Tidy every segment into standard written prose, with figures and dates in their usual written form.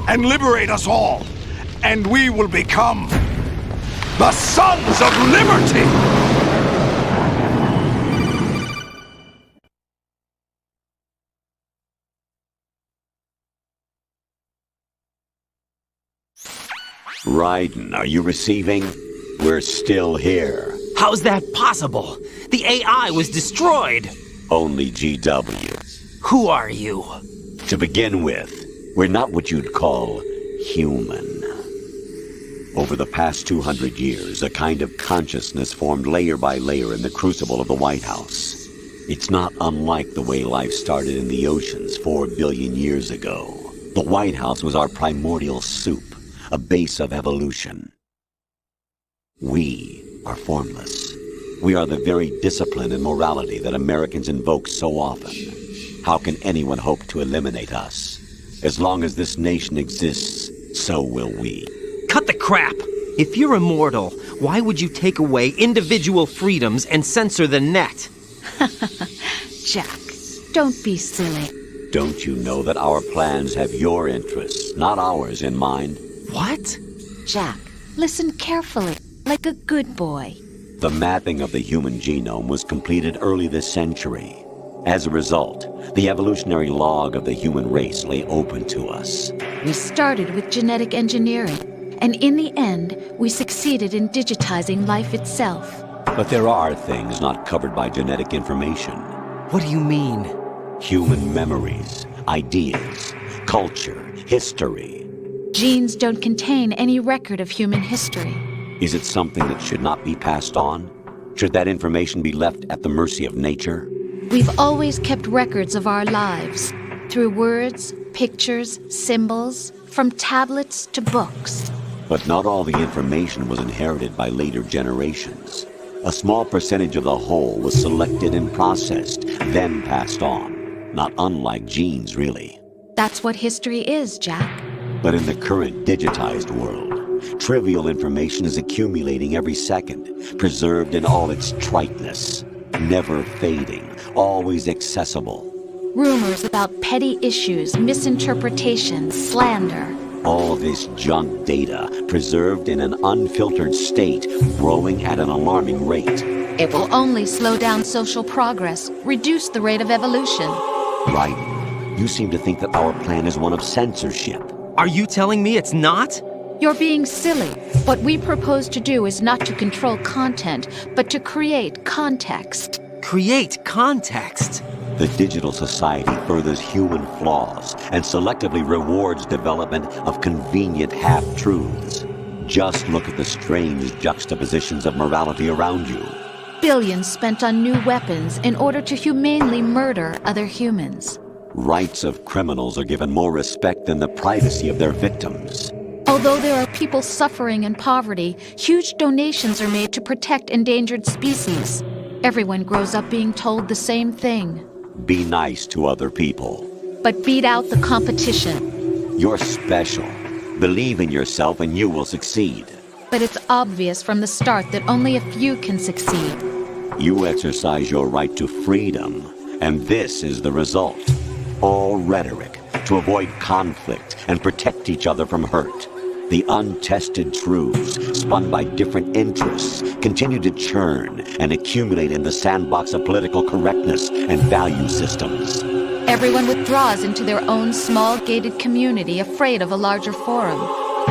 and liberate us all, and we will become the Sons of Liberty! Raiden, are you receiving? We're still here. How's that possible? The AI was destroyed! Only GW. Who are you? To begin with, we're not what you'd call human. Over the past 200 years, a kind of consciousness formed layer by layer in the crucible of the White House. It's not unlike the way life started in the oceans 4 billion years ago. The White House was our primordial soup, a base of evolution. We are formless. We are the very discipline and morality that Americans invoke so often. How can anyone hope to eliminate us? As long as this nation exists, so will we. Cut the crap! If you're immortal, why would you take away individual freedoms and censor the net? Jack, don't be silly. Don't you know that our plans have your interests, not ours, in mind? What? Jack, listen carefully, like a good boy. The mapping of the human genome was completed early this century. As a result, the evolutionary log of the human race lay open to us. We started with genetic engineering, and in the end, we succeeded in digitizing life itself. But there are things not covered by genetic information. What do you mean? Human memories, ideas, culture, history. Genes don't contain any record of human history. Is it something that should not be passed on? Should that information be left at the mercy of nature? We've always kept records of our lives, through words, pictures, symbols, from tablets to books. But not all the information was inherited by later generations. A small percentage of the whole was selected and processed, then passed on. Not unlike genes, really. That's what history is, Jack. But in the current digitized world, trivial information is accumulating every second, preserved in all its triteness, never fading, always accessible. Rumors about petty issues, misinterpretations, slander. All this junk data, preserved in an unfiltered state, growing at an alarming rate. It will only slow down social progress, reduce the rate of evolution. Right. You seem to think that our plan is one of censorship. Are you telling me it's not? You're being silly. What we propose to do is not to control content, but to create context. Create context? The digital society furthers human flaws and selectively rewards development of convenient half-truths. Just look at the strange juxtapositions of morality around you. Billions spent on new weapons in order to humanely murder other humans. Rights of criminals are given more respect than the privacy of their victims. Although there are people suffering in poverty, huge donations are made to protect endangered species. Everyone grows up being told the same thing. Be nice to other people. But beat out the competition. You're special. Believe in yourself and you will succeed. But it's obvious from the start that only a few can succeed. You exercise your right to freedom, and this is the result. All rhetoric to avoid conflict and protect each other from hurt. The untested truths, spun by different interests, continue to churn and accumulate in the sandbox of political correctness and value systems. Everyone withdraws into their own small gated community, afraid of a larger forum.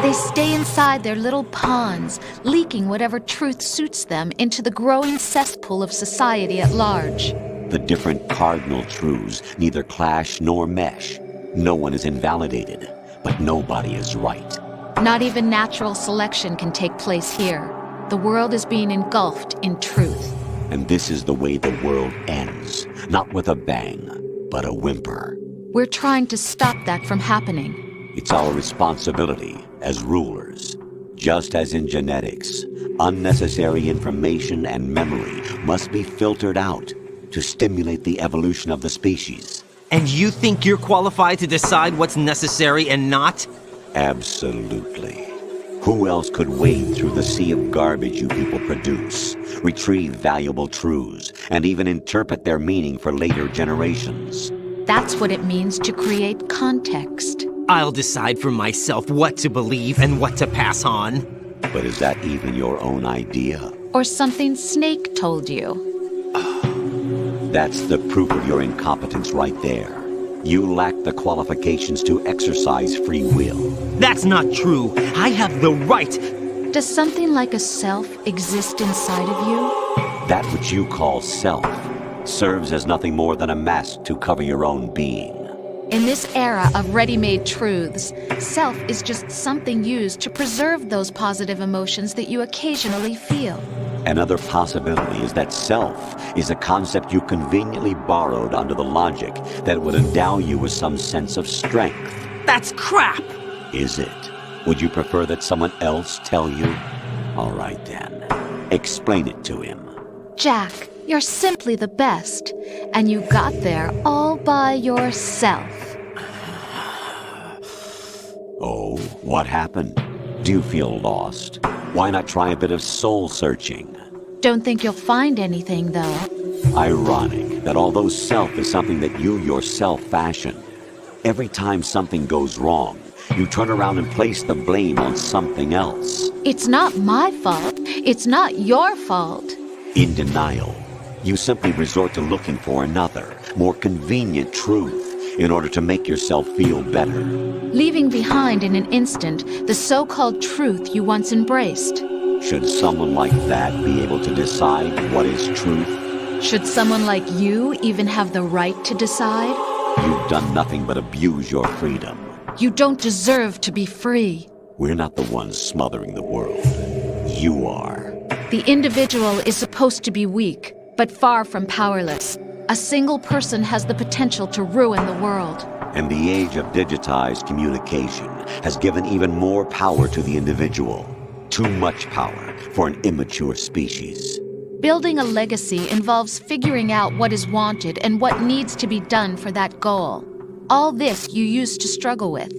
They stay inside their little ponds, leaking whatever truth suits them into the growing cesspool of society at large. The different cardinal truths neither clash nor mesh. No one is invalidated, but nobody is right. Not even natural selection can take place here. The world is being engulfed in truth. And this is the way the world ends, not with a bang, but a whimper. We're trying to stop that from happening. It's our responsibility as rulers. Just as in genetics, unnecessary information and memory must be filtered out to stimulate the evolution of the species. And you think you're qualified to decide what's necessary and not? Absolutely. Who else could wade through the sea of garbage you people produce, retrieve valuable truths, and even interpret their meaning for later generations? That's what it means to create context. I'll decide for myself what to believe and what to pass on. But is that even your own idea? Or something Snake told you. That's the proof of your incompetence right there. You lack the qualifications to exercise free will. That's not true. I have the right. Does something like a self exist inside of you? That which you call self serves as nothing more than a mask to cover your own being. In this era of ready-made truths, self is just something used to preserve those positive emotions that you occasionally feel. Another possibility is that self is a concept you conveniently borrowed under the logic that would endow you with some sense of strength. That's crap! Is it? Would you prefer that someone else tell you? All right then. Explain it to him. Jack, you're simply the best, and you got there all by yourself. Oh, what happened? Do you feel lost? Why not try a bit of soul searching? Don't think you'll find anything, though. Ironic that although self is something that you yourself fashioned, every time something goes wrong, you turn around and place the blame on something else. It's not my fault. It's not your fault. In denial, you simply resort to looking for another, more convenient truth in order to make yourself feel better. Leaving behind in an instant the so-called truth you once embraced. Should someone like that be able to decide what is truth? Should someone like you even have the right to decide? You've done nothing but abuse your freedom. You don't deserve to be free. We're not the ones smothering the world. You are. The individual is supposed to be weak, but far from powerless. A single person has the potential to ruin the world. And the age of digitized communication has given even more power to the individual. Too much power for an immature species. Building a legacy involves figuring out what is wanted and what needs to be done for that goal. All this you used to struggle with.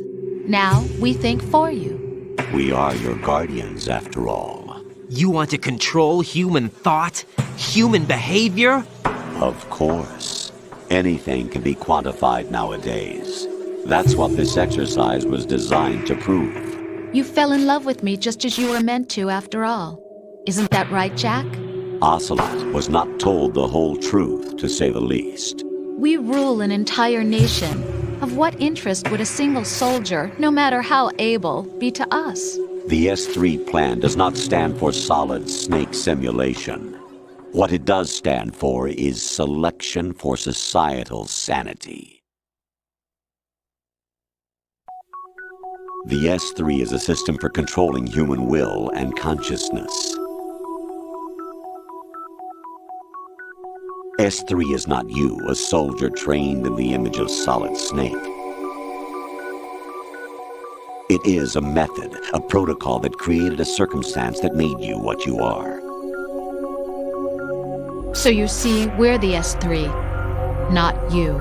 Now we think for you. We are your guardians, after all. You want to control human thought? Human behavior? Of course. Anything can be quantified nowadays. That's what this exercise was designed to prove. You fell in love with me just as you were meant to, after all. Isn't that right, Jack? Ocelot was not told the whole truth, to say the least. We rule an entire nation. Of what interest would a single soldier, no matter how able, be to us? The S3 plan does not stand for solid snake simulation. What it does stand for is selection for societal sanity. The S3 is a system for controlling human will and consciousness. S3 is not you, a soldier trained in the image of Solid Snake. It is a method, a protocol that created a circumstance that made you what you are. So you see, we're the S3, not you.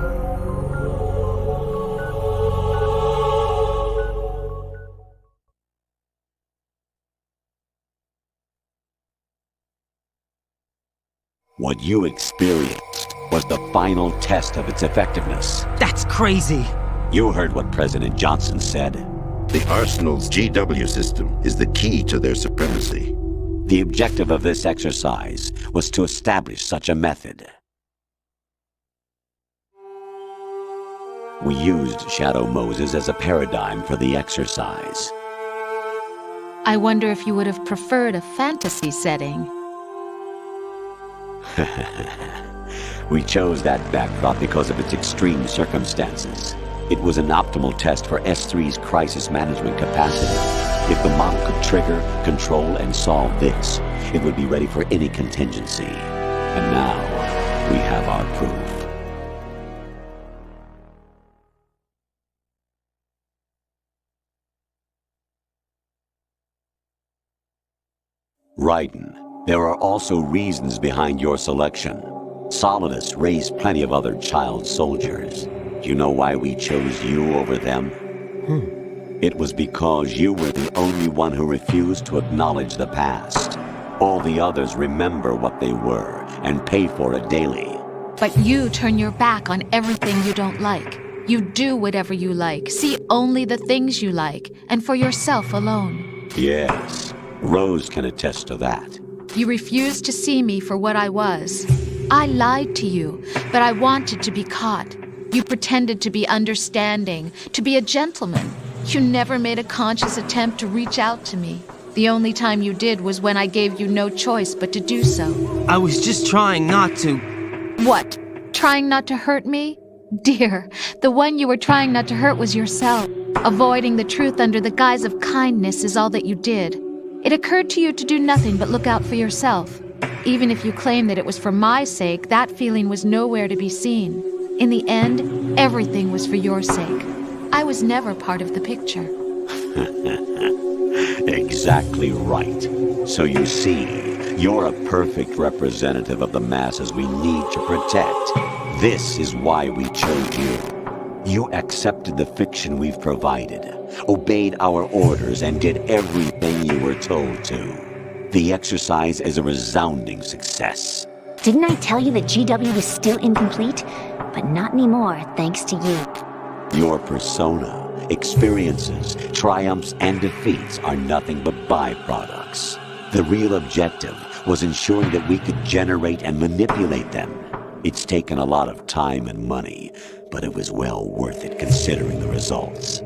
What you experienced was the final test of its effectiveness. That's crazy. You heard what President Johnson said. The Arsenal's GW system is the key to their supremacy. The objective of this exercise was to establish such a method. We used Shadow Moses as a paradigm for the exercise. I wonder if you would have preferred a fantasy setting. We chose that backdrop because of its extreme circumstances. It was an optimal test for S3's crisis management capacity. If the model could trigger, control, and solve this, it would be ready for any contingency. And now, we have our proof. Raiden, there are also reasons behind your selection. Solidus raised plenty of other child soldiers. Do you know why we chose you over them? It was because you were the only one who refused to acknowledge the past. All the others remember what they were and pay for it daily. But you turn your back on everything you don't like. You do whatever you like, see only the things you like, and for yourself alone. Yes, Rose can attest to that. You refused to see me for what I was. I lied to you, but I wanted to be caught. You pretended to be understanding, to be a gentleman. You never made a conscious attempt to reach out to me. The only time you did was when I gave you no choice but to do so. I was just trying not to. What? Trying not to hurt me? Dear, the one you were trying not to hurt was yourself. Avoiding the truth under the guise of kindness is all that you did. It occurred to you to do nothing but look out for yourself. Even if you claim that it was for my sake, that feeling was nowhere to be seen. In the end, everything was for your sake. I was never part of the picture. Exactly right. So you see, you're a perfect representative of the masses we need to protect. This is why we chose you. You accepted the fiction we've provided, obeyed our orders, and did everything you were told to. The exercise is a resounding success. Didn't I tell you that GW was still incomplete? But not anymore, thanks to you. Your persona, experiences, triumphs, and defeats are nothing but byproducts. The real objective was ensuring that we could generate and manipulate them. It's taken a lot of time and money, but it was well worth it considering the results.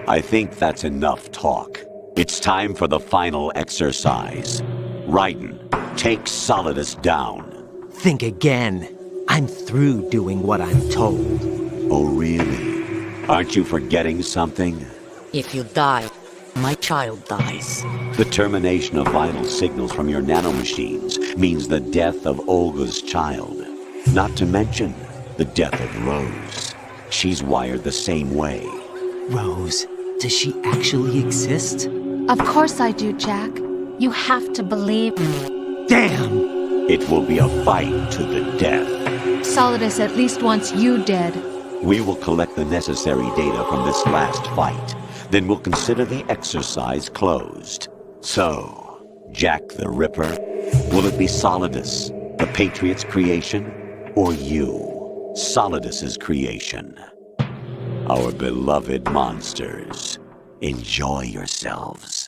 I think that's enough talk. It's time for the final exercise. Raiden, take Solidus down. Think again. I'm through doing what I'm told. Oh, really? Aren't you forgetting something? If you die, my child dies. The termination of vital signals from your nanomachines means the death of Olga's child. Not to mention the death of Rose. She's wired the same way. Rose, does she actually exist? Of course I do, Jack. You have to believe me. Damn! It will be a fight to the death. Solidus at least wants you dead. We will collect the necessary data from this last fight. Then we'll consider the exercise closed. So, Jack the Ripper, will it be Solidus, the Patriots' creation, or you, Solidus's creation? Our beloved monsters, enjoy yourselves.